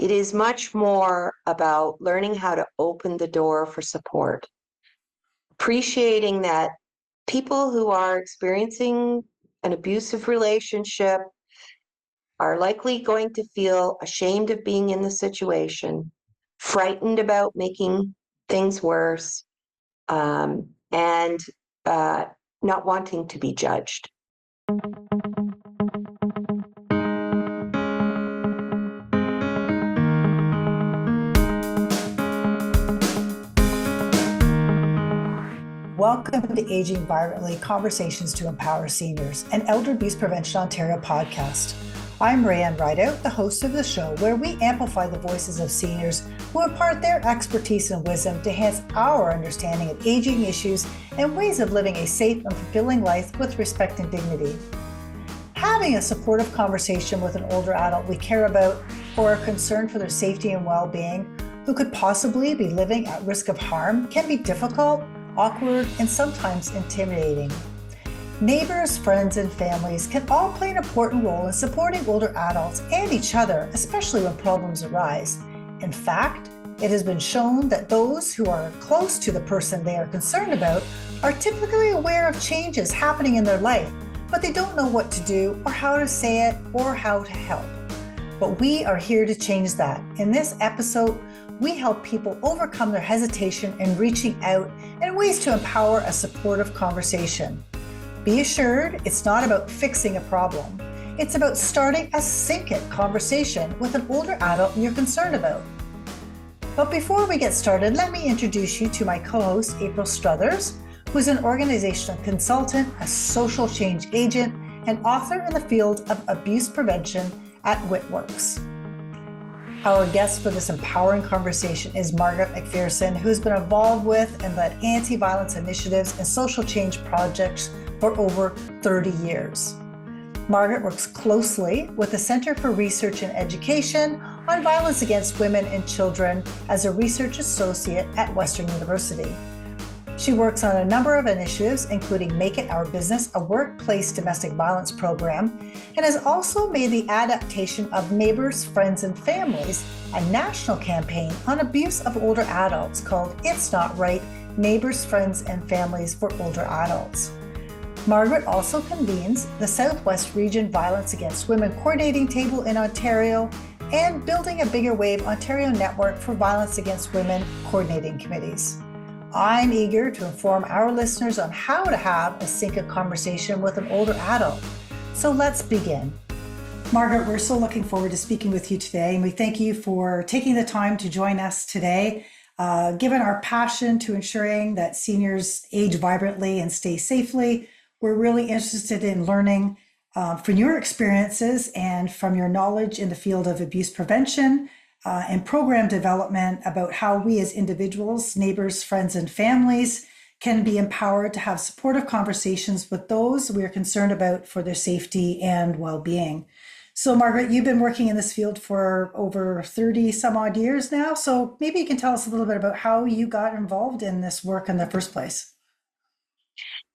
It is much more about learning how to open the door for support, appreciating that people who are experiencing an abusive relationship are likely going to feel ashamed of being in the situation, frightened about making things worse, and not wanting to be judged. Welcome to Aging Vibrantly, Conversations to Empower Seniors, an Elder Abuse Prevention Ontario podcast. I'm Rayanne Rideout, the host of the show, where we amplify the voices of seniors who impart their expertise and wisdom to enhance our understanding of aging issues and ways of living a safe and fulfilling life with respect and dignity. Having a supportive conversation with an older adult we care about or are concerned for their safety and well-being, who could possibly be living at risk of harm, can be difficult, awkward, and sometimes intimidating. Neighbors, friends, and families can all play an important role in supporting older adults and each other, especially when problems arise. In fact, it has been shown that those who are close to the person they are concerned about are typically aware of changes happening in their life, but they don't know what to do or how to say it or how to help. But we are here to change that. In this episode, we help people overcome their hesitation in reaching out and ways to empower a supportive conversation. Be assured, it's not about fixing a problem. It's about starting a SNCit conversation with an older adult you're concerned about. But before we get started, let me introduce you to my co-host, April Struthers, who's an organizational consultant, a social change agent, and author in the field of abuse prevention at WITWorks. Our guest for this empowering conversation is Margaret MacPherson, who's been involved with and led anti-violence initiatives and social change projects for over 30 years. Margaret works closely with the Center for Research and Education on Violence Against Women and Children as a research associate at Western University. She works on a number of initiatives, including Make It Our Business, a workplace domestic violence program, and has also made the adaptation of Neighbours, Friends, and Families, a national campaign on abuse of older adults called It's Not Right, Neighbours, Friends, and Families for Older Adults. Margaret also convenes the Southwest Region Violence Against Women Coordinating Table in Ontario and Building a Bigger Wave Ontario Network for Violence Against Women Coordinating Committees. I'm eager to inform our listeners on how to have a SNCit conversation with an older adult. So let's begin. Margaret, we're so looking forward to speaking with you today, and we thank you for taking the time to join us today. Given our passion to ensuring that seniors age vibrantly and stay safely, we're really interested in learning from your experiences and from your knowledge in the field of abuse prevention and program development about how we as individuals, neighbors, friends, and families can be empowered to have supportive conversations with those we are concerned about for their safety and well-being. So Margaret, you've been working in this field for over 30 some odd years now. So maybe you can tell us a little bit about how you got involved in this work in the first place.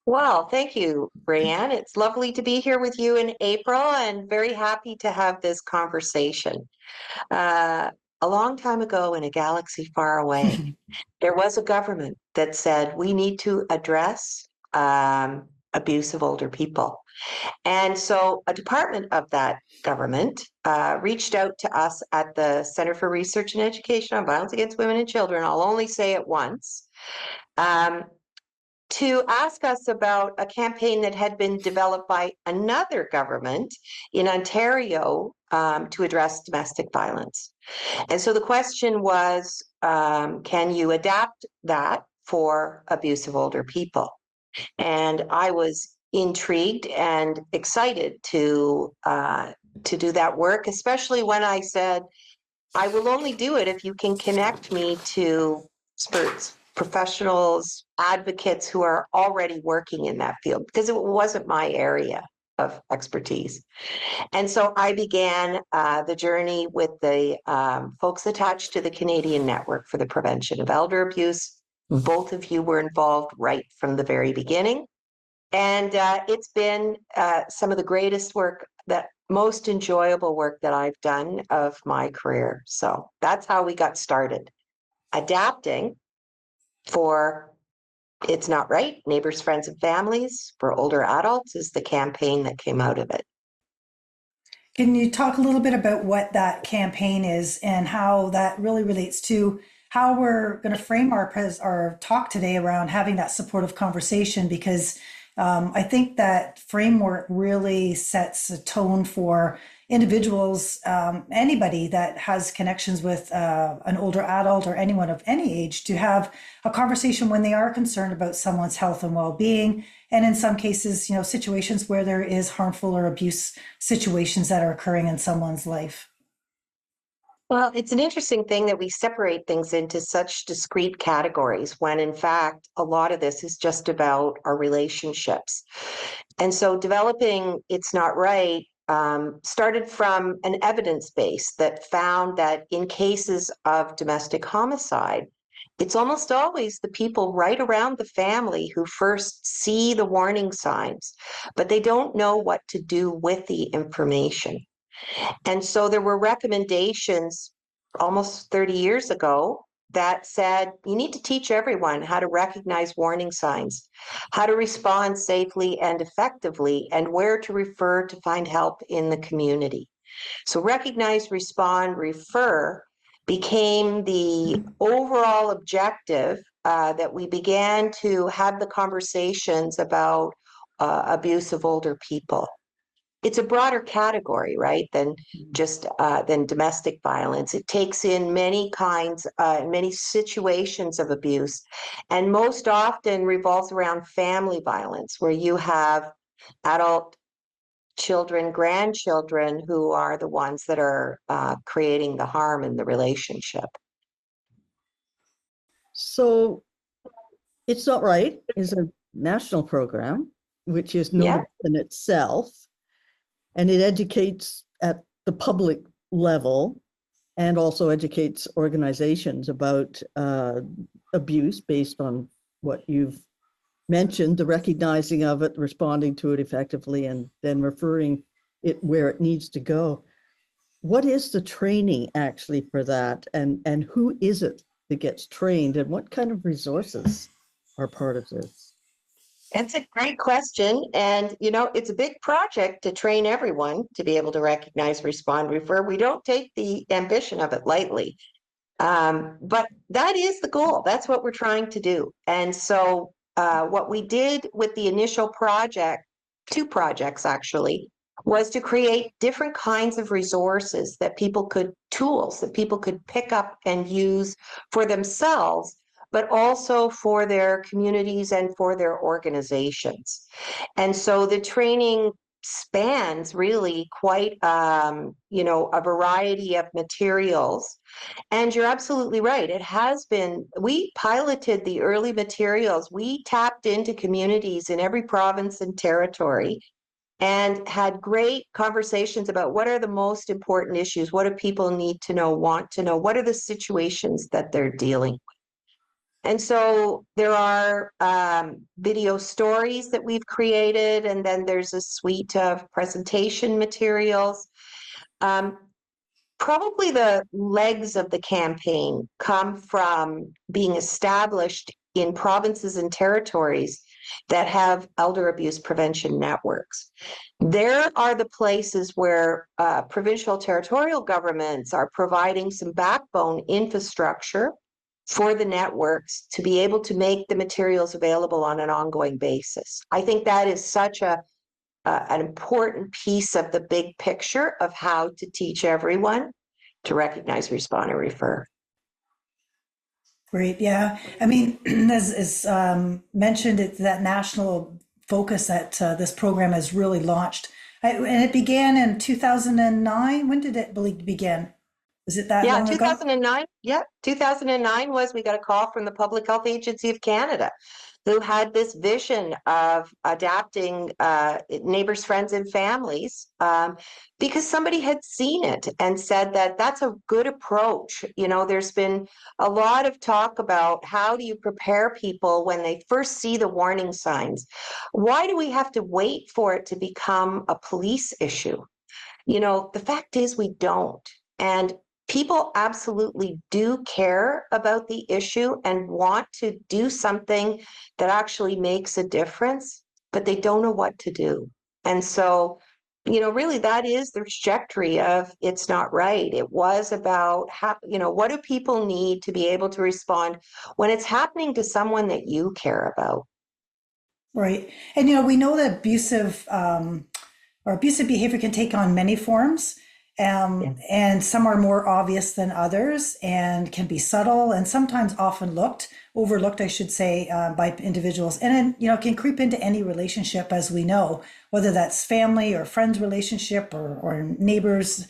Well, thank you, Rayanne. It's lovely to be here with you in April and very happy to have this conversation. A long time ago in a galaxy far away, there was a government that said we need to address abuse of older people. And so a department of that government reached out to us at the Center for Research and Education on Violence Against Women and Children. I'll only say it once. To ask us about a campaign that had been developed by another government in Ontario to address domestic violence. And so the question was, can you adapt that for abuse of older people? And I was intrigued and excited to do that work, especially when I said, I will only do it if you can connect me to experts, professionals, advocates who are already working in that field, because it wasn't my area of expertise. And so I began the journey with the folks attached to the Canadian Network for the Prevention of Elder Abuse. Both of you were involved right from the very beginning. And it's been some of the greatest work that most enjoyable work that I've done of my career. So that's how we got started. Adapting for It's Not Right, Neighbors, Friends, and Families for older adults is the campaign that came out of it. Can you talk a little bit about what that campaign is and how that really relates to how we're going to frame our talk today around having that supportive conversation? Because I think that framework really sets a tone for individuals, anybody that has connections with an older adult or anyone of any age, to have a conversation when they are concerned about someone's health and well-being. And in some cases, situations where there is harmful or abuse situations that are occurring in someone's life. Well, it's an interesting thing that we separate things into such discrete categories when, in fact, a lot of this is just about our relationships. And so developing It's Not Right started from an evidence base that found that in cases of domestic homicide, it's almost always the people right around the family who first see the warning signs, but they don't know what to do with the information. And so there were recommendations almost 30 years ago that said you need to teach everyone how to recognize warning signs, how to respond safely and effectively, and where to refer to find help in the community. So recognize, respond, refer became the overall objective that we began to have the conversations about abuse of older people. It's a broader category, right, than just than domestic violence. It takes in many kinds, many situations of abuse, and most often revolves around family violence, where you have adult children, grandchildren who are the ones that are creating the harm in the relationship. So It's Not Right is a national program, which is Yeah. notable in itself, and it educates at the public level and also educates organizations about abuse based on what you've mentioned, the recognizing of it, responding to it effectively, and then referring it where it needs to go. What is the training actually for that? And who is it that gets trained, and what kind of resources are part of this? That's a great question. And, it's a big project to train everyone to be able to recognize, respond, refer. We don't take the ambition of it lightly. But that is the goal. That's what we're trying to do. And so what we did with the initial project, 2 projects actually, was to create different kinds of resources tools that people could pick up and use for themselves, but also for their communities and for their organizations. And so the training spans really quite, a variety of materials. And you're absolutely right. We piloted the early materials. We tapped into communities in every province and territory and had great conversations about what are the most important issues, what do people need to know, want to know, what are the situations that they're dealing with. And so there are video stories that we've created, and then there's a suite of presentation materials. Probably the legs of the campaign come from being established in provinces and territories that have elder abuse prevention networks. There are the places where provincial territorial governments are providing some backbone infrastructure for the networks to be able to make the materials available on an ongoing basis. I think that is such an important piece of the big picture of how to teach everyone to recognize, respond, and refer. Great. Yeah. I mean, as mentioned, it's that national focus that this program has really launched. And it began in 2009. When did it begin? Was it that long ago? 2009. Yeah, 2009 we got a call from the Public Health Agency of Canada, who had this vision of adapting Neighbours, Friends, and Families because somebody had seen it and said that that's a good approach. There's been a lot of talk about how do you prepare people when they first see the warning signs? Why do we have to wait for it to become a police issue? The fact is we don't. And people absolutely do care about the issue and want to do something that actually makes a difference, but they don't know what to do. And so, really that is the trajectory of It's Not Right. It was about, what do people need to be able to respond when it's happening to someone that you care about? Right. And, we know that abusive behavior can take on many forms. Yeah. And some are more obvious than others and can be subtle and sometimes overlooked, I should say, by individuals. And then, can creep into any relationship, as we know, whether that's family or friends relationship or neighbors,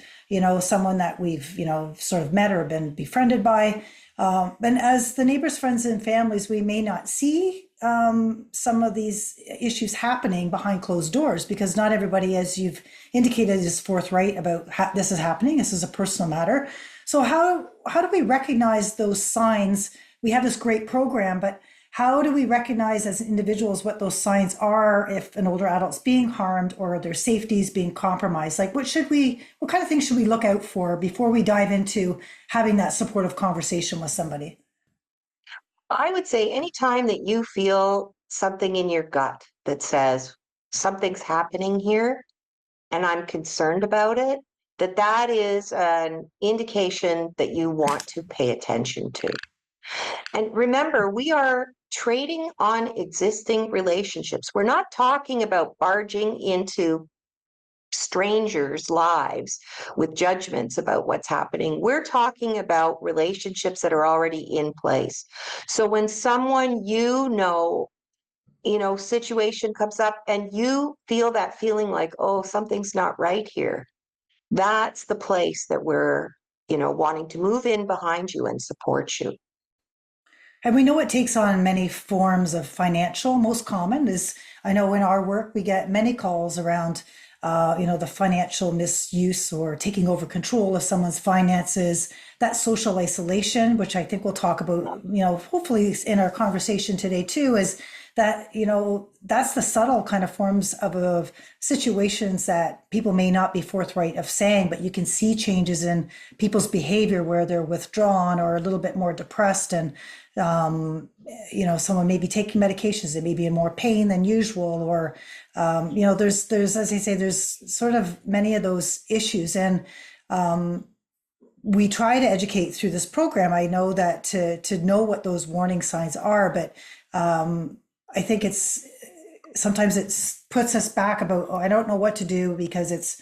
someone that we've, sort of met or been befriended by. And as the neighbors, friends, and families, we may not see some of these issues happening behind closed doors because not everybody, as you've indicated, is forthright about this is happening. This is a personal matter. So how do we recognize those signs? We have this great program, but how do we recognize as individuals what those signs are if an older adult's being harmed or their safety is being compromised? Like what kind of things should we look out for before we dive into having that supportive conversation with somebody? I would say anytime that you feel something in your gut that says something's happening here and I'm concerned about it, that is an indication that you want to pay attention to. And remember, we are trading on existing relationships. We're not talking about barging into strangers' lives with judgments about what's happening. We're talking about relationships that are already in place. So when someone situation comes up and you feel that feeling like, oh, something's not right here, that's the place that we're, wanting to move in behind you and support you. And we know it takes on many forms of financial. Most common is, I know in our work, we get many calls around, the financial misuse or taking over control of someone's finances, that social isolation, which I think we'll talk about, hopefully in our conversation today too, is that, that's the subtle kind of forms of situations that people may not be forthright of saying, but you can see changes in people's behavior where they're withdrawn or a little bit more depressed and, someone may be taking medications, they may be in more pain than usual, or, there's, as I say, there's sort of many of those issues. And, we try to educate through this program. I know that to know what those warning signs are, but, I think sometimes it puts us back about, oh, I don't know what to do because it's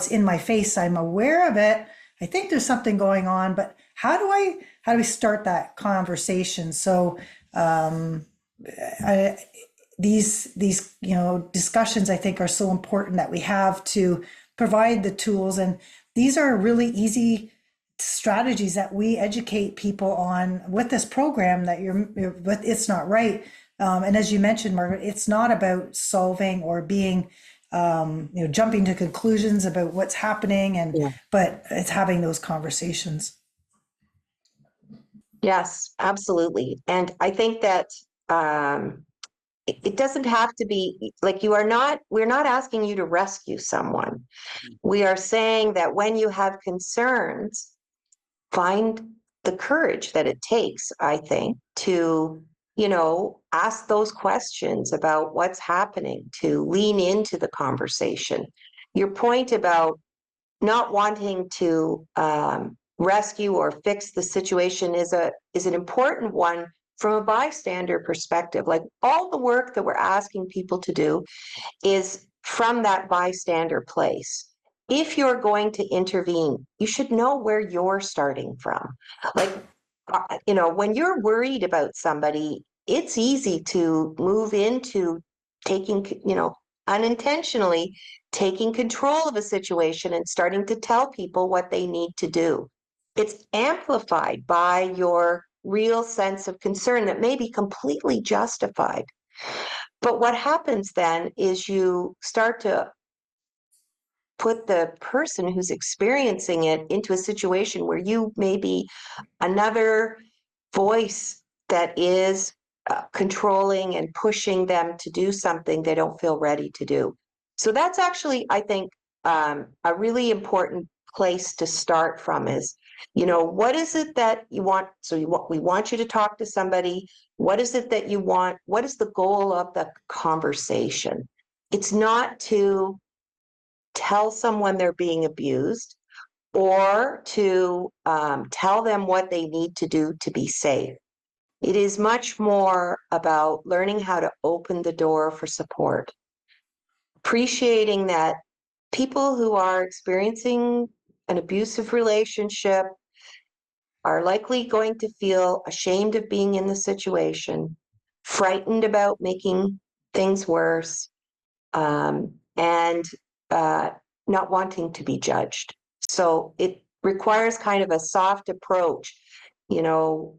in my face. I'm aware of it. I think there's something going on, but how do we start that conversation? So these discussions I think are so important that we have to provide the tools, and these are really easy strategies that we educate people on with this program that you're with. It's Not Right. And as you mentioned, Margaret, it's not about solving or being, jumping to conclusions about what's happening, but it's having those conversations. Yes, absolutely. And I think that it doesn't have to be like we're not asking you to rescue someone. We are saying that when you have concerns, find the courage that it takes, I think, to ask those questions about what's happening, to lean into the conversation. Your point about not wanting to rescue or fix the situation is an important one from a bystander perspective. Like all the work that we're asking people to do is from that bystander place. If you're going to intervene, you should know where you're starting from. Like, when you're worried about somebody, it's easy to move into taking, unintentionally taking control of a situation and starting to tell people what they need to do. It's amplified by your real sense of concern that may be completely justified. But what happens then is you start to put the person who's experiencing it into a situation where you may be another voice that is controlling and pushing them to do something they don't feel ready to do. So that's actually, I think, a really important place to start from is, you know, what is it that you want? So we want you to talk to somebody. What is it that you want? What is the goal of the conversation? It's not to tell someone they're being abused or to tell them what they need to do to be safe. It is much more about learning how to open the door for support, appreciating that people who are experiencing an abusive relationship are likely going to feel ashamed of being in the situation, frightened about making things worse, and not wanting to be judged. So it requires kind of a soft approach, you know,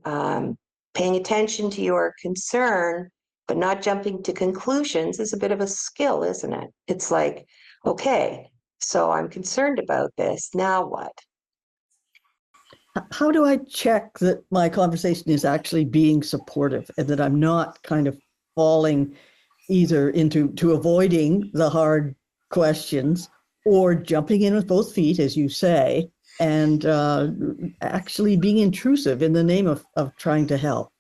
paying attention to your concern, but not jumping to conclusions is a bit of a skill, isn't it? It's like, okay, so I'm concerned about this. Now what? How do I check that my conversation is actually being supportive and that I'm not kind of falling either into avoiding the hard questions or jumping in with both feet, as you say, and actually being intrusive in the name of trying to help?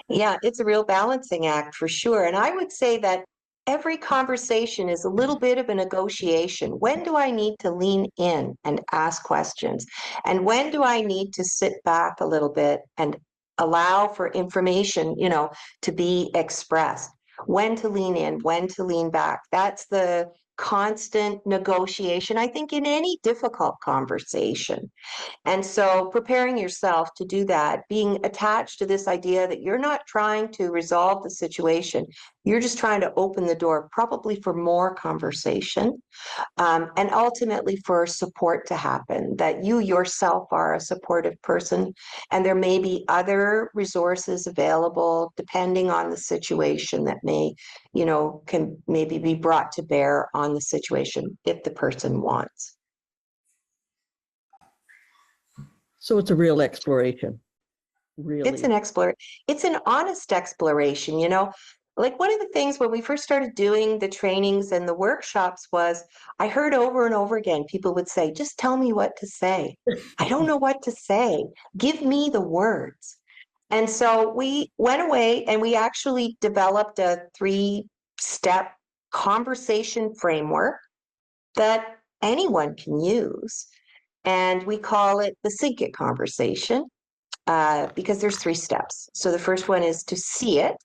Yeah, it's a real balancing act for sure. And I would say that every conversation is a little bit of a negotiation. When do I need to lean in and ask questions? And when do I need to sit back a little bit and allow for information, you know, to be expressed? When to lean in, when to lean back. That's the constant negotiation, I think, in any difficult conversation. And so preparing yourself to do that, being attached to this idea that you're not trying to resolve the situation, you're just trying to open the door, probably for more conversation, and ultimately for support to happen, that you yourself are a supportive person, and there may be other resources available depending on the situation that may, you know, can maybe be brought to bear on the situation if the person wants. So it's a real exploration, really. It's an honest exploration, you know. Like one of the things when we first started doing the trainings and the workshops was I heard over and over again, people would say, just tell me what to say. I don't know what to say. Give me the words. And so we went away and we actually developed a 3-step conversation framework that anyone can use. And we call it the SNCit conversation. Because there's 3 steps. So the first one is to see it,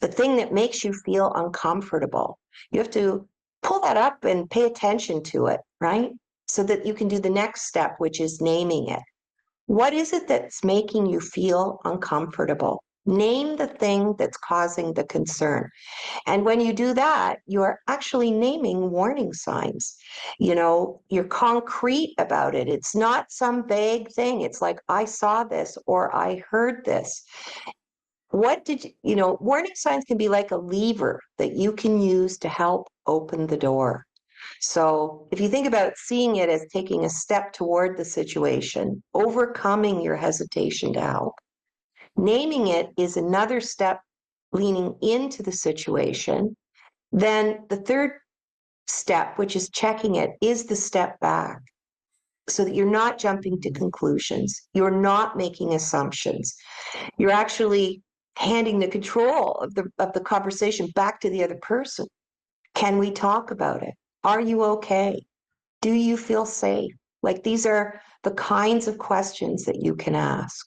the thing that makes you feel uncomfortable. You have to pull that up and pay attention to it, right? So that you can do the next step, which is naming it. What is it that's making you feel uncomfortable? Name the thing that's causing the concern. And when you do that, you're actually naming warning signs. You know, you're concrete about it. It's not some vague thing. It's like, I saw this or I heard this. What did you know? Warning signs can be like a lever that you can use to help open the door. So if you think about seeing it as taking a step toward the situation, overcoming your hesitation to help, naming it is another step leaning into the situation. Then the third step, which is checking it, is the step back so that you're not jumping to conclusions. You're not making assumptions. You're actually handing the control of the conversation back to the other person. Can we talk about it? Are you okay? Do you feel safe? Like these are the kinds of questions that you can ask.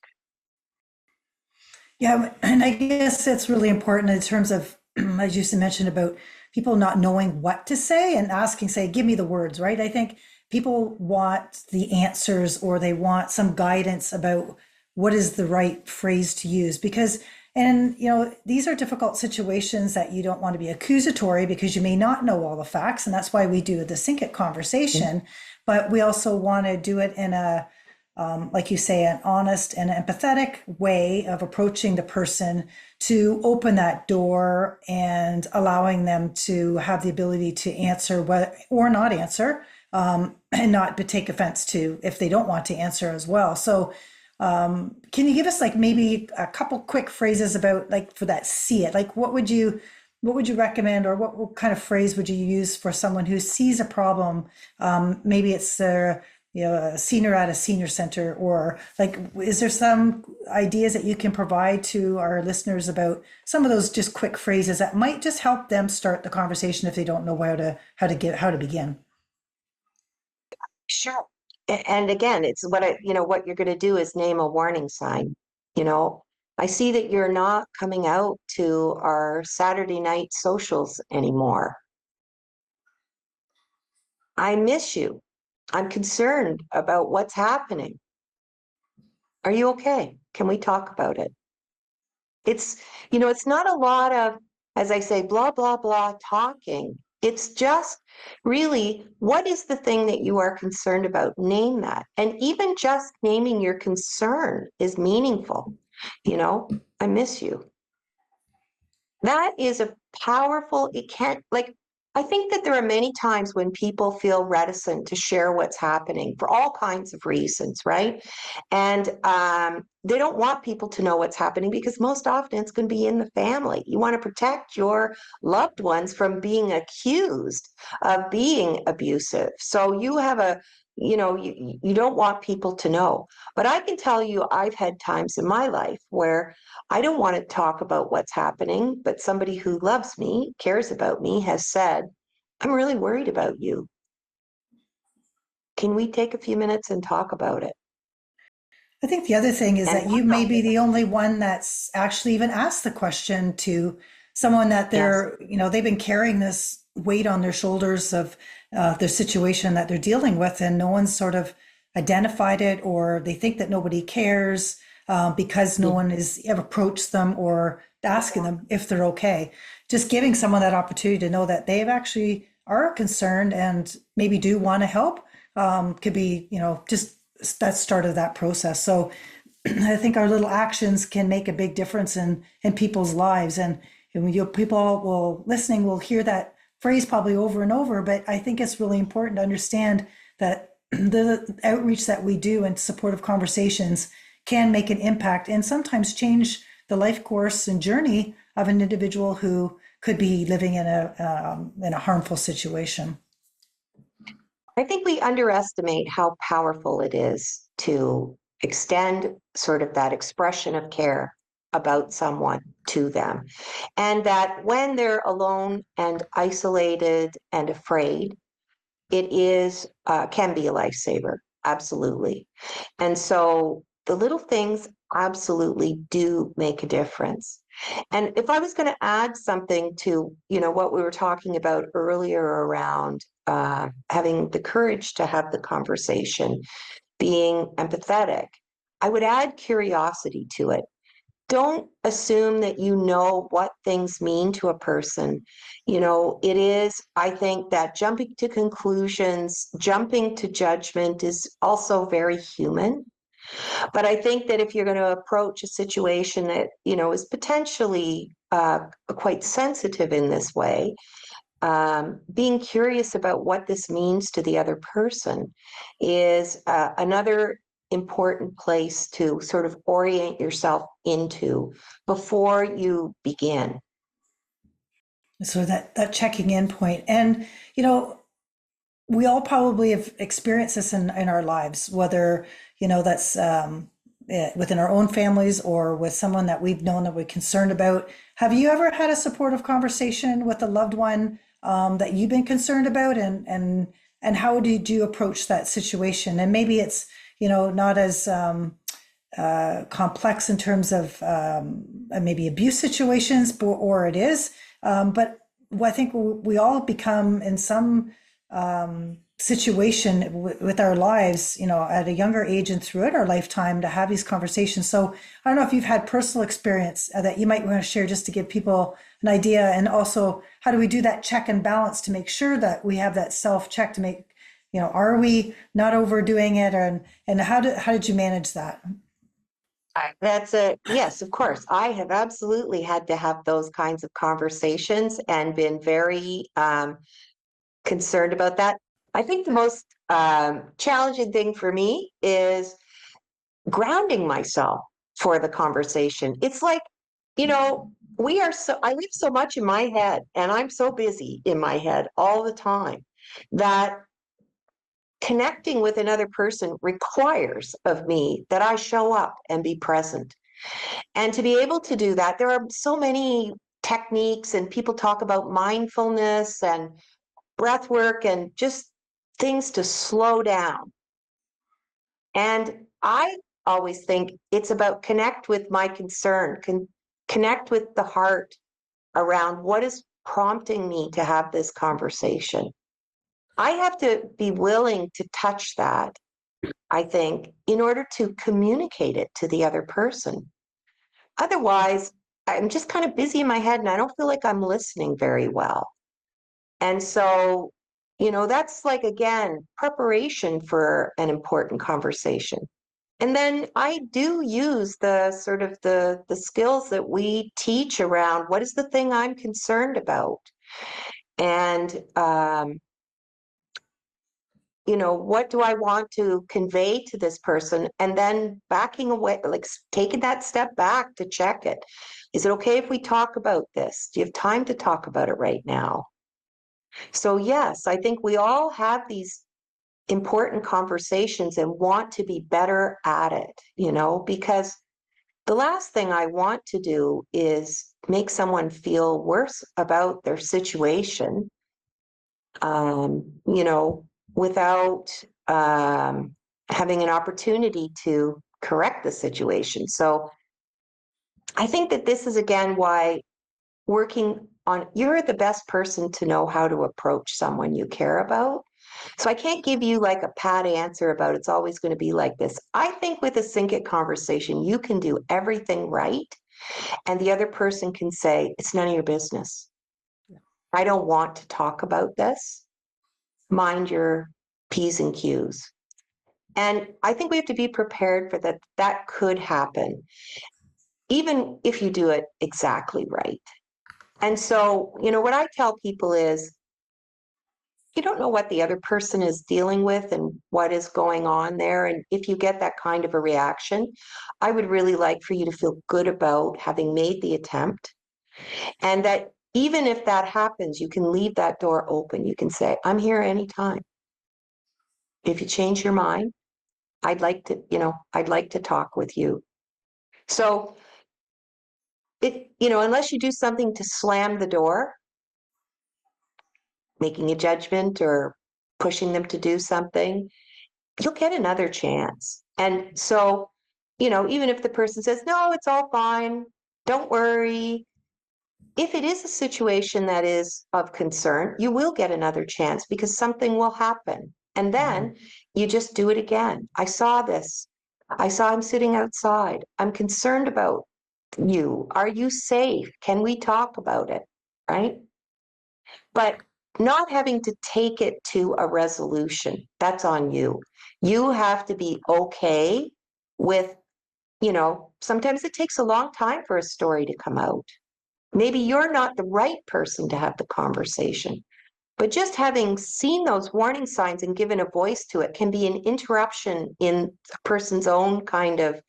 Yeah, and I guess it's really important in terms of, as you mentioned, about people not knowing what to say and asking, say, give me the words, right? I think people want the answers or they want some guidance about what is the right phrase to use because, and you know, these are difficult situations that you don't want to be accusatory because you may not know all the facts. And that's why we do the SNCit conversation, but we also want to do it in a, like you say, an honest and empathetic way of approaching the person to open that door and allowing them to have the ability to answer what or not answer, and not to take offense to if they don't want to answer as well. So can you give us like maybe a couple quick phrases about like for that see it, like what would you what would you recommend, or what kind of phrase would you use for someone who sees a problem? Maybe it's a senior at a senior center, or like, is there some ideas that you can provide to our listeners about some of those just quick phrases that might just help them start the conversation if they don't know how to begin? Sure. And again, it's what you're going to do is name a warning sign. You know, I see that you're not coming out to our Saturday night socials anymore. I miss you. I'm concerned about what's happening. Are you okay? Can we talk about it? It's not a lot of, as I say, blah, blah, blah talking. It's just really, what is the thing that you are concerned about? Name that. And even just naming your concern is meaningful. I miss you. That is a powerful, it can't, like, I think that there are many times when people feel reticent to share what's happening for all kinds of reasons, right? And they don't want people to know what's happening because most often it's going to be in the family. You want to protect your loved ones from being accused of being abusive. So you have you don't want people to know. But I can tell you, I've had times in my life where I don't want to talk about what's happening, but somebody who loves me, cares about me, has said, I'm really worried about you. Can we take a few minutes and talk about it? I think the other thing is And that you may be the only one that's actually even asked the question to someone that yes, they've been carrying this weight on their shoulders of their situation that they're dealing with, and no one's sort of identified it, or they think that nobody cares because no one has ever approached them or asking them if they're okay. Just giving someone that opportunity to know that they've actually are concerned and maybe do want to help could be, just that start of that process. So I think our little actions can make a big difference in people's lives. And people listening will hear that phrase probably over and over, but I think it's really important to understand that the outreach that we do and supportive conversations can make an impact and sometimes change the life course and journey of an individual who could be living in a harmful situation. I think we underestimate how powerful it is to extend sort of that expression of care about someone to them. And that when they're alone and isolated and afraid, it is can be a lifesaver. Absolutely. And so the little things absolutely do make a difference. And if I was going to add something to, what we were talking about earlier around having the courage to have the conversation, being empathetic, I would add curiosity to it. Don't assume that you know what things mean to a person. It is, I think that jumping to conclusions, jumping to judgment is also very human. But I think that if you're going to approach a situation that, is potentially quite sensitive in this way, being curious about what this means to the other person is another important place to sort of orient yourself into before you begin. So that checking in point. And, we all probably have experienced this in our lives, whether, that's within our own families or with someone that we've known that we're concerned about. Have you ever had a supportive conversation with a loved one that you've been concerned about, and how did you approach that situation? And maybe it's, not as complex in terms of maybe abuse situations, or it is, but I think we all become in some situation with our lives, at a younger age and throughout our lifetime to have these conversations. So I don't know if you've had personal experience that you might want to share just to give people an idea. And also, how do we do that check and balance to make sure that we have that self check to make, are we not overdoing it? And how did you manage that? Yes, of course. I have absolutely had to have those kinds of conversations and been very concerned about that. I think the most challenging thing for me is grounding myself for the conversation. It's like you know, I live so much in my head, and I'm so busy in my head all the time that connecting with another person requires of me that I show up and be present. And to be able to do that, there are so many techniques, and people talk about mindfulness and breath work and just things to slow down. And I always think it's about connect with my concern, connect with the heart around what is prompting me to have this conversation. I have to be willing to touch that, I think, in order to communicate it to the other person. Otherwise, I'm just kind of busy in my head and I don't feel like I'm listening very well. And so, that's like, again, preparation for an important conversation. And then I do use the sort of the skills that we teach around what is the thing I'm concerned about. And, what do I want to convey to this person? And then backing away, like taking that step back to check it. Is it okay if we talk about this? Do you have time to talk about it right now? So, yes, I think we all have these important conversations and want to be better at it, because the last thing I want to do is make someone feel worse about their situation, without having an opportunity to correct the situation. So I think that this is, again, why you're the best person to know how to approach someone you care about. So I can't give you like a pat answer about it's always going to be like this. I think with a SNCit conversation, you can do everything right. And the other person can say, it's none of your business. I don't want to talk about this. Mind your P's and Q's. And I think we have to be prepared for that. That could happen, even if you do it exactly right. And so, what I tell people is, you don't know what the other person is dealing with and what is going on there. And if you get that kind of a reaction, I would really like for you to feel good about having made the attempt. And that even if that happens, you can leave that door open. You can say, I'm here anytime. If you change your mind, I'd like to talk with you. So unless you do something to slam the door, making a judgment or pushing them to do something, you'll get another chance. And so, even if the person says, no, it's all fine, don't worry. If it is a situation that is of concern, you will get another chance because something will happen. And then you just do it again. I saw this. I saw him sitting outside. I'm concerned about you. Are you safe? Can we talk about it? Right? But not having to take it to a resolution, that's on you. You have to be okay with, sometimes it takes a long time for a story to come out. Maybe you're not the right person to have the conversation, but just having seen those warning signs and given a voice to it can be an interruption in a person's own kind of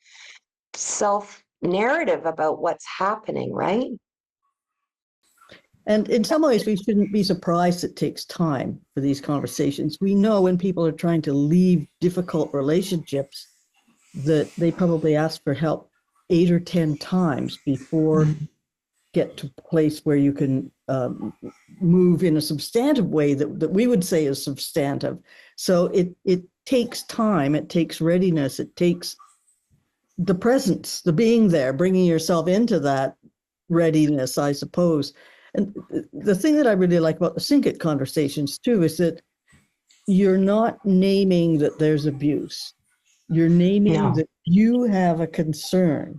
self narrative about what's happening, right? And in some ways, we shouldn't be surprised it takes time for these conversations. We know when people are trying to leave difficult relationships that they probably ask for help 8 or 10 times before get to a place where you can move in a substantive way that we would say is substantive. So it takes time, it takes readiness, it takes the presence, the being there, bringing yourself into that readiness, I suppose. And the thing that I really like about the SNCit conversations too is that you're not naming that there's abuse. You're naming that you have a concern.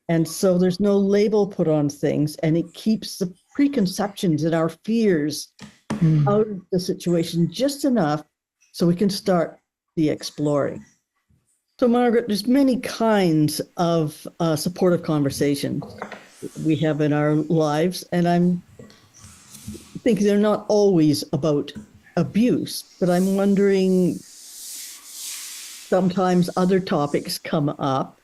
And so there's no label put on things, and it keeps the preconceptions and our fears out of the situation just enough so we can start the exploring. So Margaret, there's many kinds of supportive conversations we have in our lives, and I'm thinking they're not always about abuse, but I'm wondering, sometimes other topics come up.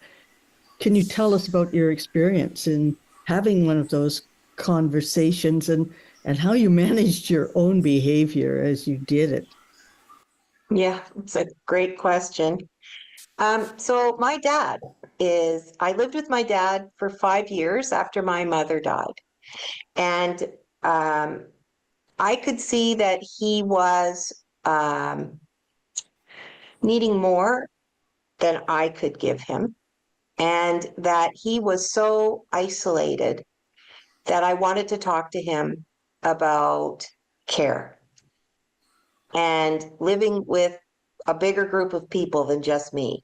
Can you tell us about your experience in having one of those conversations and how you managed your own behavior as you did it. Yeah, it's a great question. So my dad I lived with my dad for 5 years after my mother died. And um, I could see that he was needing more than I could give him, and that he was so isolated that I wanted to talk to him about care and living with a bigger group of people than just me.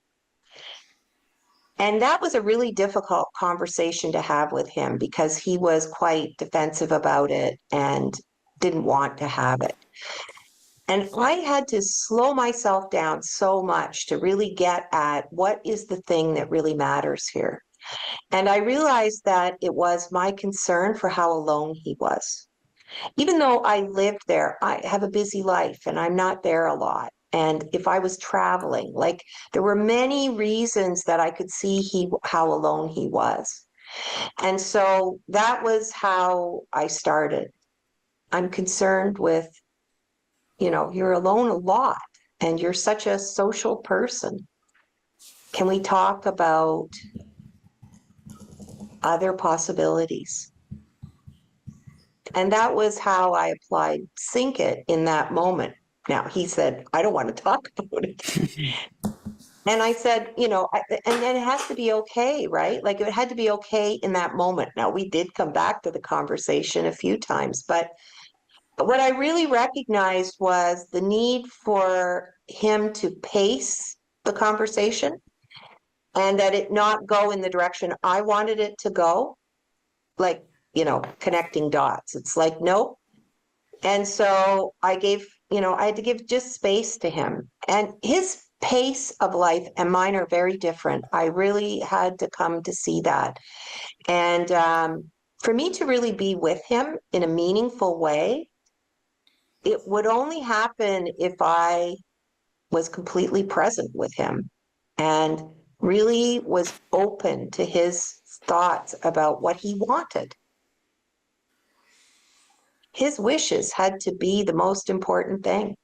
And that was a really difficult conversation to have with him because he was quite defensive about it and didn't want to have it. And I had to slow myself down so much to really get at what is the thing that really matters here. And I realized that it was my concern for how alone he was. Even though I lived there, I have a busy life and I'm not there a lot. And if I was traveling, like there were many reasons that I could see how alone he was. And so that was how I started. I'm concerned with, you're alone a lot and you're such a social person. Can we talk about other possibilities? And that was how I applied SNCit in that moment. Now, he said, I don't want to talk about it. And I said, and then it has to be okay, right? Like it had to be okay in that moment. Now, we did come back to the conversation a few times, but what I really recognized was the need for him to pace the conversation and that it not go in the direction I wanted it to go, like, connecting dots. It's like, nope. And so I had to give just space to him. And his pace of life and mine are very different. I really had to come to see that. And for me to really be with him in a meaningful way, it would only happen if I was completely present with him and really was open to his thoughts about what he wanted. His wishes had to be the most important thing.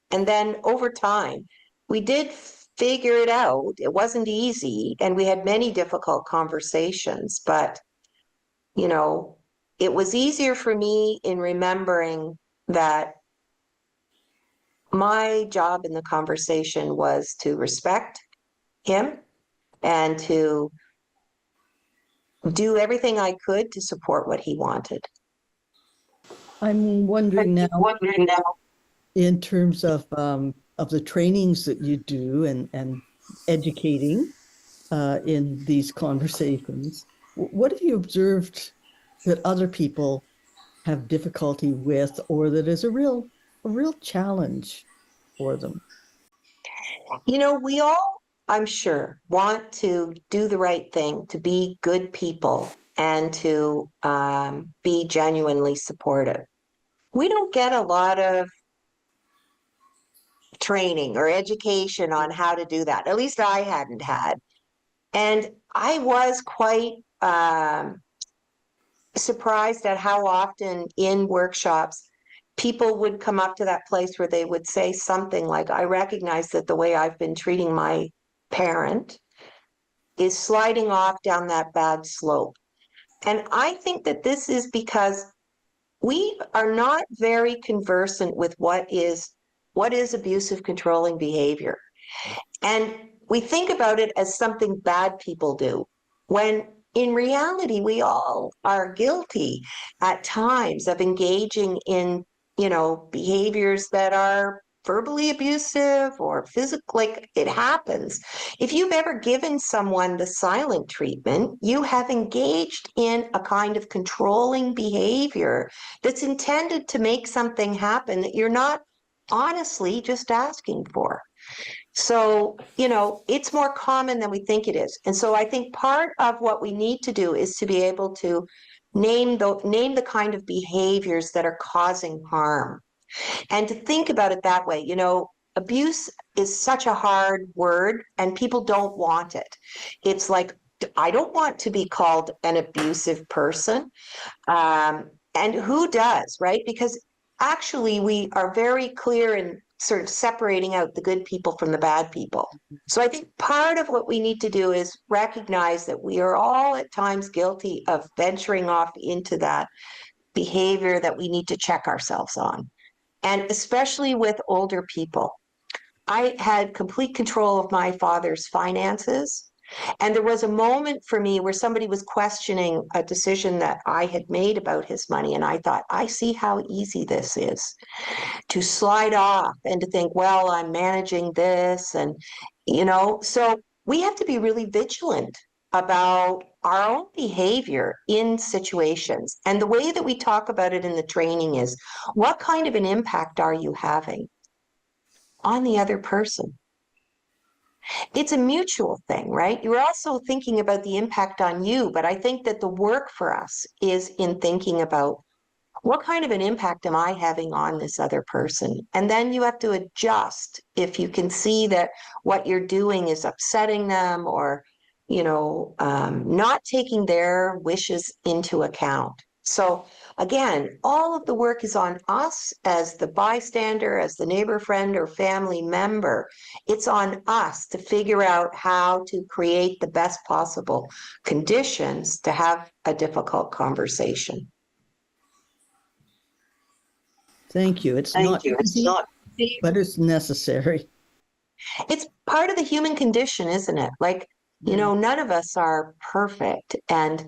And then over time, we did figure it out. It wasn't easy, and we had many difficult conversations, but, it was easier for me in remembering that my job in the conversation was to respect him and to do everything I could to support what he wanted. I'm wondering now, in terms of the trainings that you do and educating in these conversations, what have you observed that other people have difficulty with, or that is a real challenge for them? We all, I'm sure, want to do the right thing, to be good people, and to be genuinely supportive. We don't get a lot of training or education on how to do that. At least I hadn't had. And I was quite surprised at how often in workshops people would come up to that place where they would say something like, I recognize that the way I've been treating my parent is sliding off down that bad slope. And I think that this is because we are not very conversant with what is abusive controlling behavior. And we think about it as something bad people do, when in reality, we all are guilty at times of engaging in, behaviors that are verbally abusive or physical, like it happens. If you've ever given someone the silent treatment, you have engaged in a kind of controlling behavior that's intended to make something happen that you're not honestly just asking for. So, it's more common than we think it is. And so I think part of what we need to do is to be able to name the kind of behaviors that are causing harm and to think about it that way. Abuse is such a hard word and people don't want it. It's like I don't want to be called an abusive person. And who does, right? Because actually we are very clear in sort of separating out the good people from the bad people. So I think part of what we need to do is recognize that we are all at times guilty of venturing off into that behavior that we need to check ourselves on. And especially with older people. I had complete control of my father's finances. And there was a moment for me where somebody was questioning a decision that I had made about his money. And I thought, I see how easy this is to slide off and to think, well, I'm managing this. And, so we have to be really vigilant about our own behavior in situations. And the way that we talk about it in the training is, what kind of an impact are you having on the other person? It's a mutual thing, right? You're also thinking about the impact on you, but I think that the work for us is in thinking about, what kind of an impact am I having on this other person? And then you have to adjust if you can see that what you're doing is upsetting them, or, not taking their wishes into account. So again, all of the work is on us as the bystander, as the neighbor, friend, or family member. It's on us to figure out how to create the best possible conditions to have a difficult conversation. Thank you. It's Thank not you. It's easy, not easy. but it's necessary. It's part of the human condition, isn't it? Like, none of us are perfect. And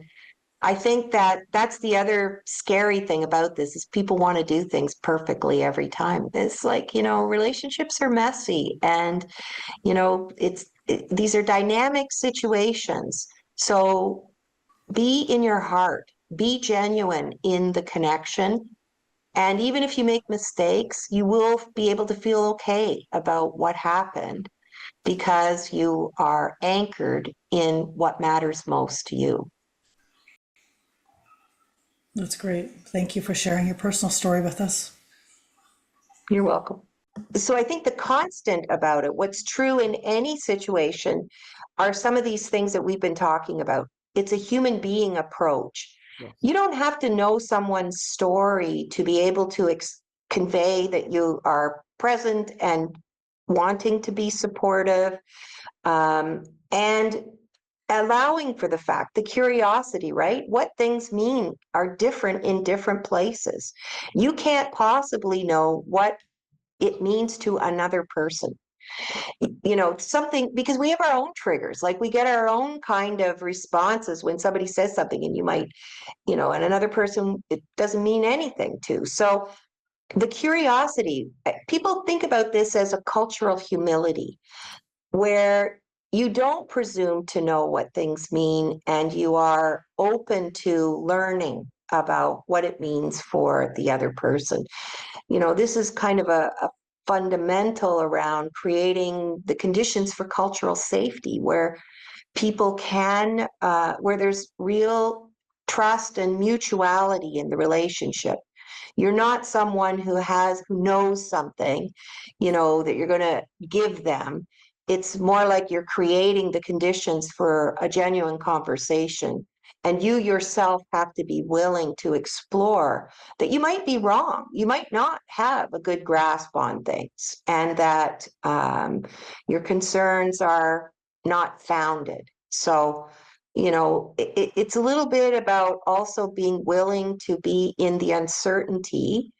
I think that that's the other scary thing about this is people want to do things perfectly every time. It's like, relationships are messy, and, these are dynamic situations. So be in your heart, be genuine in the connection. And even if you make mistakes, you will be able to feel okay about what happened because you are anchored in what matters most to you. That's great. Thank you for sharing your personal story with us. You're welcome. So I think the constant about it, what's true in any situation, are some of these things that we've been talking about. It's a human being approach. Yes. You don't have to know someone's story to be able to convey that you are present and wanting to be supportive, and allowing for the fact, the curiosity, right? What things mean are different in different places. You can't possibly know what it means to another person. Something, because we have our own triggers, like we get our own kind of responses when somebody says something, and you might, and another person, it doesn't mean anything to. So the curiosity, people think about this as a cultural humility, where you don't presume to know what things mean, and you are open to learning about what it means for the other person. This is kind of a fundamental around creating the conditions for cultural safety, where people can, where there's real trust and mutuality in the relationship. You're not someone who knows something, that you're going to give them. It's more like you're creating the conditions for a genuine conversation. And you yourself have to be willing to explore that you might be wrong. You might not have a good grasp on things, and that your concerns are not founded. So, it's a little bit about also being willing to be in the uncertainty,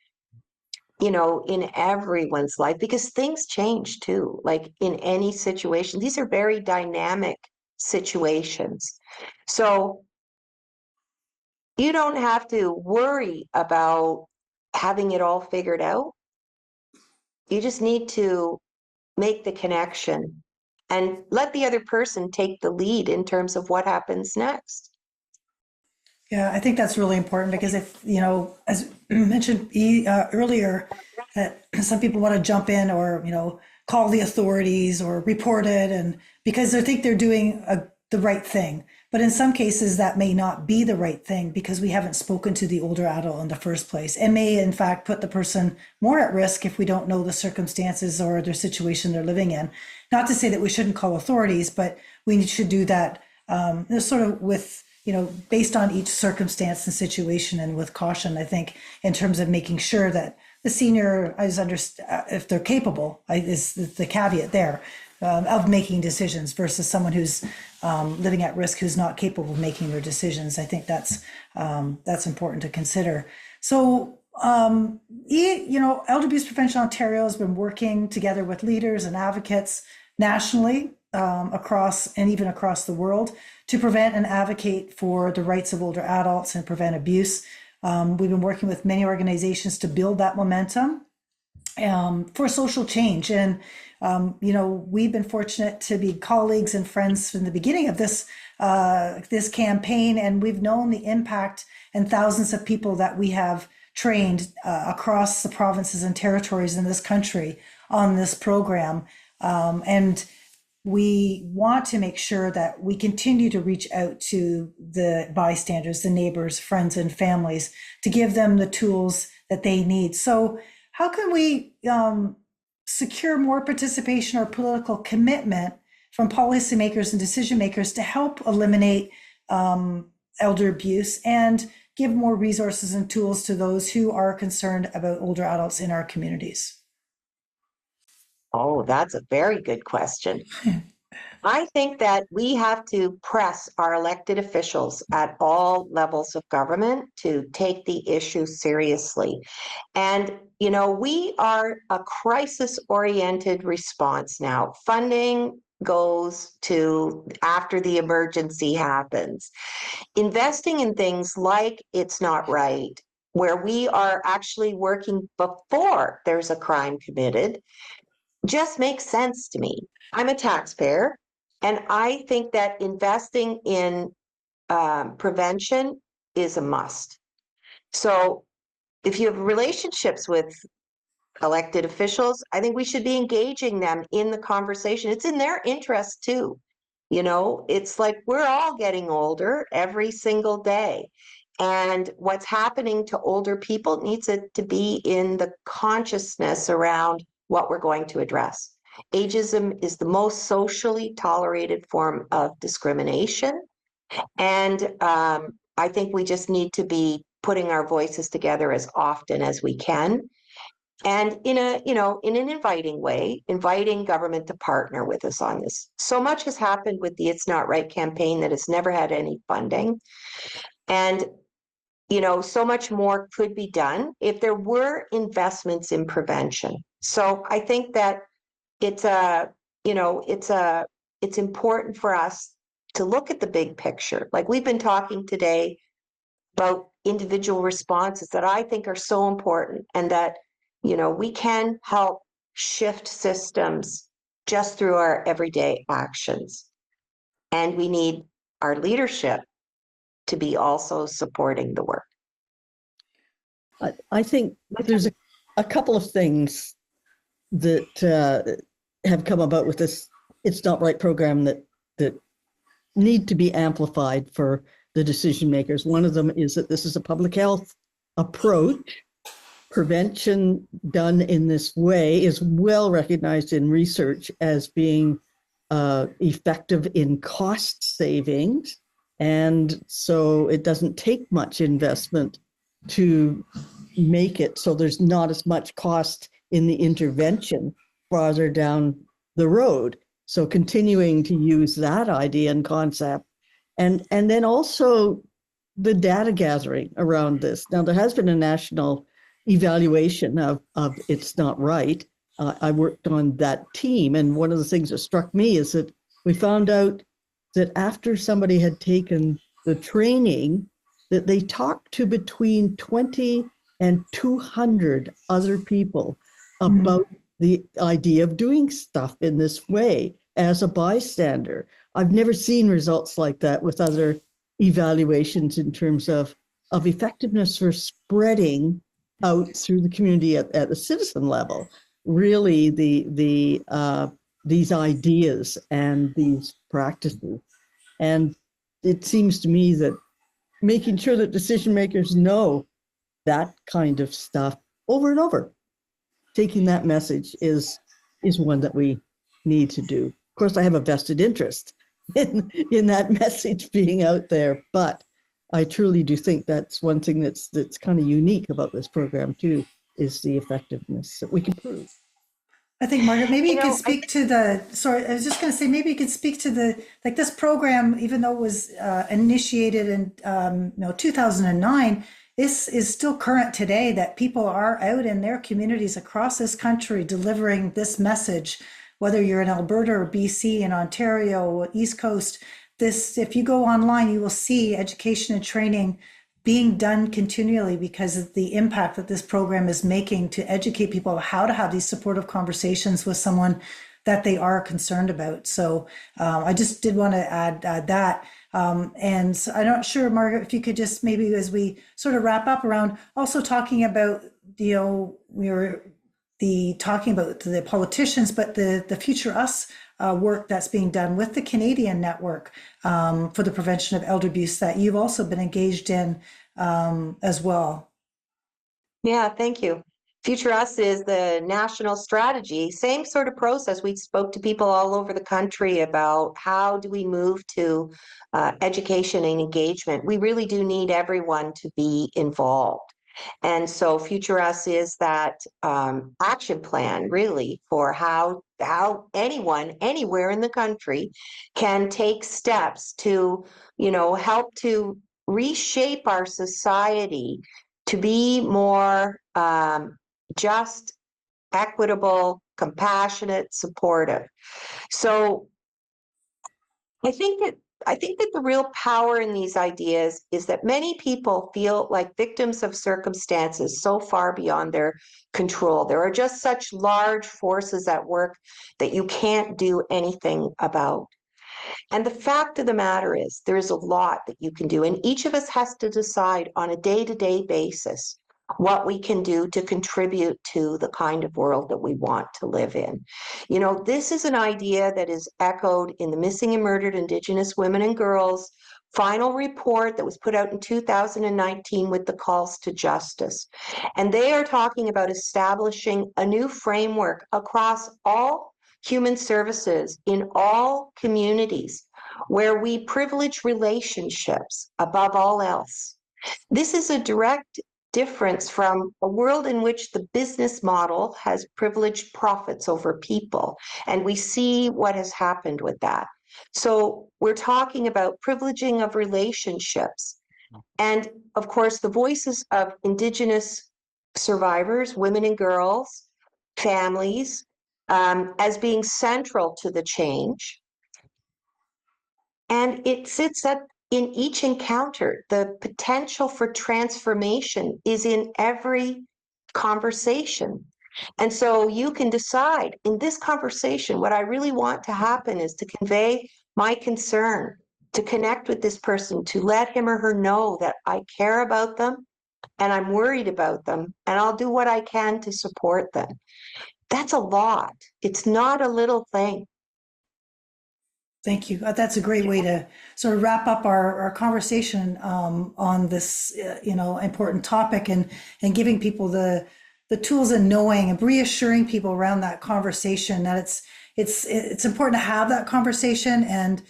in everyone's life, because things change too. Like in any situation, these are very dynamic situations. So you don't have to worry about having it all figured out. You just need to make the connection and let the other person take the lead in terms of what happens next. Yeah, I think that's really important because if, as mentioned earlier, that some people want to jump in or, call the authorities or report it, and because they think they're doing the right thing. But in some cases, that may not be the right thing because we haven't spoken to the older adult in the first place, and may in fact put the person more at risk if we don't know the circumstances or their situation they're living in. Not to say that we shouldn't call authorities, but we should do that there's sort of with, based on each circumstance and situation and with caution, I think, in terms of making sure that the senior is if they're capable, is the caveat there, of making decisions versus someone who's living at risk, who's not capable of making their decisions. I think that's important to consider. So, Elder Abuse Prevention Ontario has been working together with leaders and advocates nationally, across the world, to prevent and advocate for the rights of older adults and prevent abuse. We've been working with many organizations to build that momentum for social change. And, we've been fortunate to be colleagues and friends from the beginning of this campaign, and we've known the impact and thousands of people that we have trained across the provinces and territories in this country on this program. And we want to make sure that we continue to reach out to the bystanders, the neighbors, friends, and families to give them the tools that they need. So how can we secure more participation or political commitment from policymakers and decision makers to help eliminate elder abuse and give more resources and tools to those who are concerned about older adults in our communities? Oh, that's a very good question. I think that we have to press our elected officials at all levels of government to take the issue seriously. And, we are a crisis-oriented response now. Funding goes to after the emergency happens. Investing in things like It's Not Right, where we are actually working before there's a crime committed, just makes sense to me. I'm a taxpayer, and I think that investing in prevention is a must. So if you have relationships with elected officials, I think we should be engaging them in the conversation. It's in their interest too. It's like we're all getting older every single day. And what's happening to older people needs it to be in the consciousness around what we're going to address. Ageism is the most socially tolerated form of discrimination. And I think we just need to be putting our voices together as often as we can. And in an inviting way, inviting government to partner with us on this. So much has happened with the It's Not Right campaign that has never had any funding. And so much more could be done if there were investments in prevention. So I think that it's important for us to look at the big picture. Like we've been talking today about individual responses that I think are so important, and that, we can help shift systems just through our everyday actions. And we need our leadership to be also supporting the work. I think there's a couple of things that have come about with this It's Not Right program that need to be amplified for the decision makers. One of them is that this is a public health approach. Prevention done in this way is well recognized in research as being effective in cost savings. And so it doesn't take much investment to make it so there's not as much cost in the intervention farther down the road. So continuing to use that idea and concept, and then also the data gathering around this. Now, there has been a national evaluation of It's Not Right. I worked on that team, and one of the things that struck me is that we found out that after somebody had taken the training, that they talked to between 20 and 200 other people about the idea of doing stuff in this way as a bystander. I've never seen results like that with other evaluations in terms of effectiveness for spreading out through the community at the citizen level. Really, these ideas and these practices. And it seems to me that making sure that decision makers know that kind of stuff over and over, taking that message is one that we need to do. Of course, I have a vested interest in that message being out there. But I truly do think that's one thing that's kind of unique about this program too, is the effectiveness that we can prove. I think, Margaret, maybe You you could know, speak to the, sorry, I was just going to say, maybe you could speak to the, like this program, even though it was initiated in 2009, this is still current today, that people are out in their communities across this country delivering this message, whether you're in Alberta or BC, in Ontario, East Coast. This, if you go online, you will see education and training being done continually because of the impact that this program is making to educate people how to have these supportive conversations with someone that they are concerned about. So I just did want to add that. And I'm not sure, Margaret, if you could just maybe, as we sort of wrap up around also talking about, talking about the politicians, but the Future Us work that's being done with the Canadian network for the prevention of elder abuse that you've also been engaged in as well. Yeah, thank you. Future Us is the national strategy, same sort of process. We spoke to people all over the country about how do we move to education and engagement. We really do need everyone to be involved. And so Future Us is that action plan really for how anyone anywhere in the country can take steps to, help to reshape our society to be more just, equitable, compassionate, supportive. So I think that the real power in these ideas is that many people feel like victims of circumstances so far beyond their control. There are just such large forces at work that you can't do anything about. And the fact of the matter is, there is a lot that you can do, and each of us has to decide on a day-to-day basis what we can do to contribute to the kind of world that we want to live in. This is an idea that is echoed in the Missing and Murdered Indigenous Women and Girls final report that was put out in 2019 with the calls to justice. And they are talking about establishing a new framework across all human services in all communities where we privilege relationships above all else. This is a direct difference from a world in which the business model has privileged profits over people. And we see what has happened with that. So we're talking about privileging of relationships. And of course, the voices of Indigenous survivors, women and girls, families, as being central to the change. And it sits in each encounter. The potential for transformation is in every conversation. And so you can decide in this conversation, what I really want to happen is to convey my concern, to connect with this person, to let him or her know that I care about them and I'm worried about them, and I'll do what I can to support them. That's a lot. It's not a little thing. Thank you. That's a great way to sort of wrap up our conversation on this, important topic, and giving people the tools and knowing and reassuring people around that conversation that it's important to have that conversation, and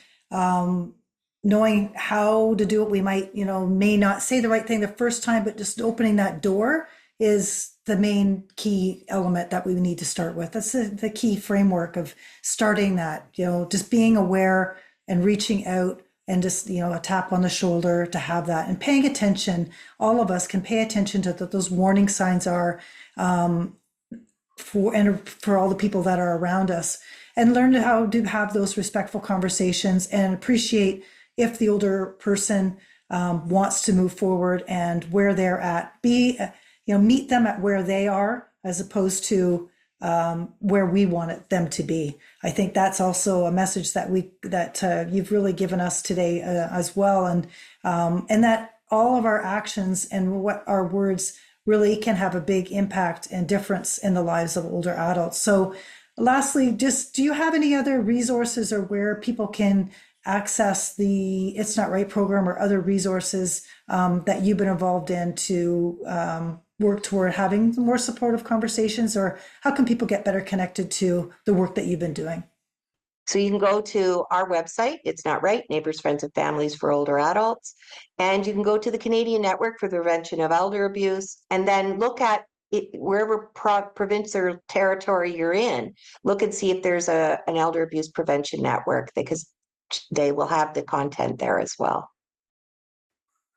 knowing how to do it. We might, may not say the right thing the first time, but just opening that door is the main key element that we need to start with. That's the key framework of starting that, just being aware and reaching out, and just, a tap on the shoulder to have that, and paying attention. All of us can pay attention to what those warning signs are for all the people that are around us, and learn how to have those respectful conversations, and appreciate if the older person wants to move forward and where they're at. Meet them at where they are, as opposed to where we want them to be. I think that's also a message that you've really given us today as well, and that all of our actions and what our words really can have a big impact and difference in the lives of older adults. So, lastly, just do you have any other resources or where people can access the It's Not Right program or other resources that you've been involved in to work toward having more supportive conversations, or how can people get better connected to the work that you've been doing? So you can go to our website, It's Not Right, Neighbours, Friends and Families for Older Adults. And you can go to the Canadian Network for the Prevention of Elder Abuse, and then look at it, wherever province or territory you're in, look and see if there's an elder abuse prevention network, because they will have the content there as well.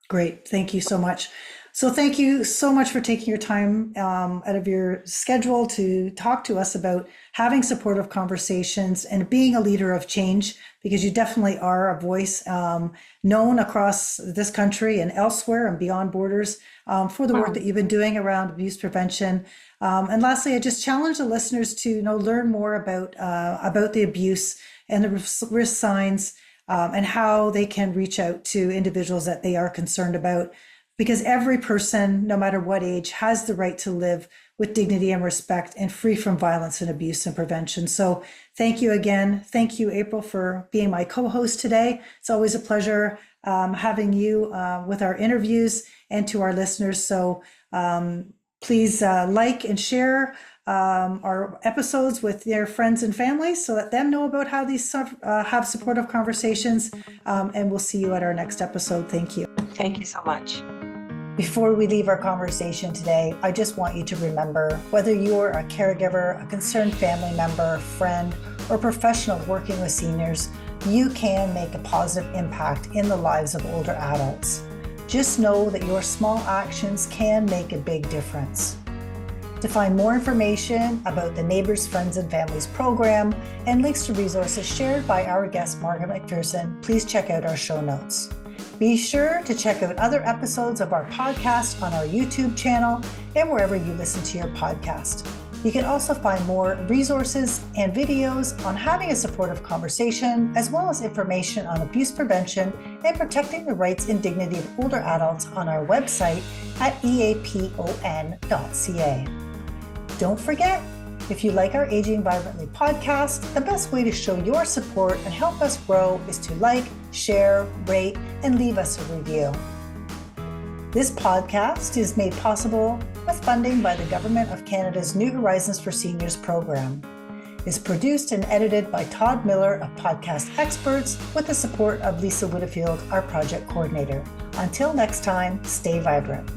Great. Thank you so much. So thank you so much for taking your time out of your schedule to talk to us about having supportive conversations and being a leader of change, because you definitely are a voice known across this country and elsewhere and beyond borders for the work that you've been doing around abuse prevention. And lastly, I just challenge the listeners to learn more about the abuse and the risk signs and how they can reach out to individuals that they are concerned about. Because every person, no matter what age, has the right to live with dignity and respect and free from violence and abuse and prevention. So thank you again. Thank you, April, for being my co-host today. It's always a pleasure having you with our interviews, and to our listeners. So please like and share our episodes with their friends and families so that them know about how these have supportive conversations. And we'll see you at our next episode. Thank you. Thank you so much. Before we leave our conversation today, I just want you to remember, whether you're a caregiver, a concerned family member, friend, or professional working with seniors, you can make a positive impact in the lives of older adults. Just know that your small actions can make a big difference. To find more information about the Neighbours, Friends and Families program and links to resources shared by our guest Margaret MacPherson, please check out our show notes. Be sure to check out other episodes of our podcast on our YouTube channel and wherever you listen to your podcast. You can also find more resources and videos on having a supportive conversation, as well as information on abuse prevention and protecting the rights and dignity of older adults on our website at eapon.ca. Don't forget, if you like our Aging Vibrantly podcast, the best way to show your support and help us grow is to like, share, rate, and leave us a review. This podcast is made possible with funding by the Government of Canada's New Horizons for Seniors program. It's produced and edited by Todd Miller of Podcast Experts with the support of Lisa Whitfield, our project coordinator. Until next time, stay vibrant.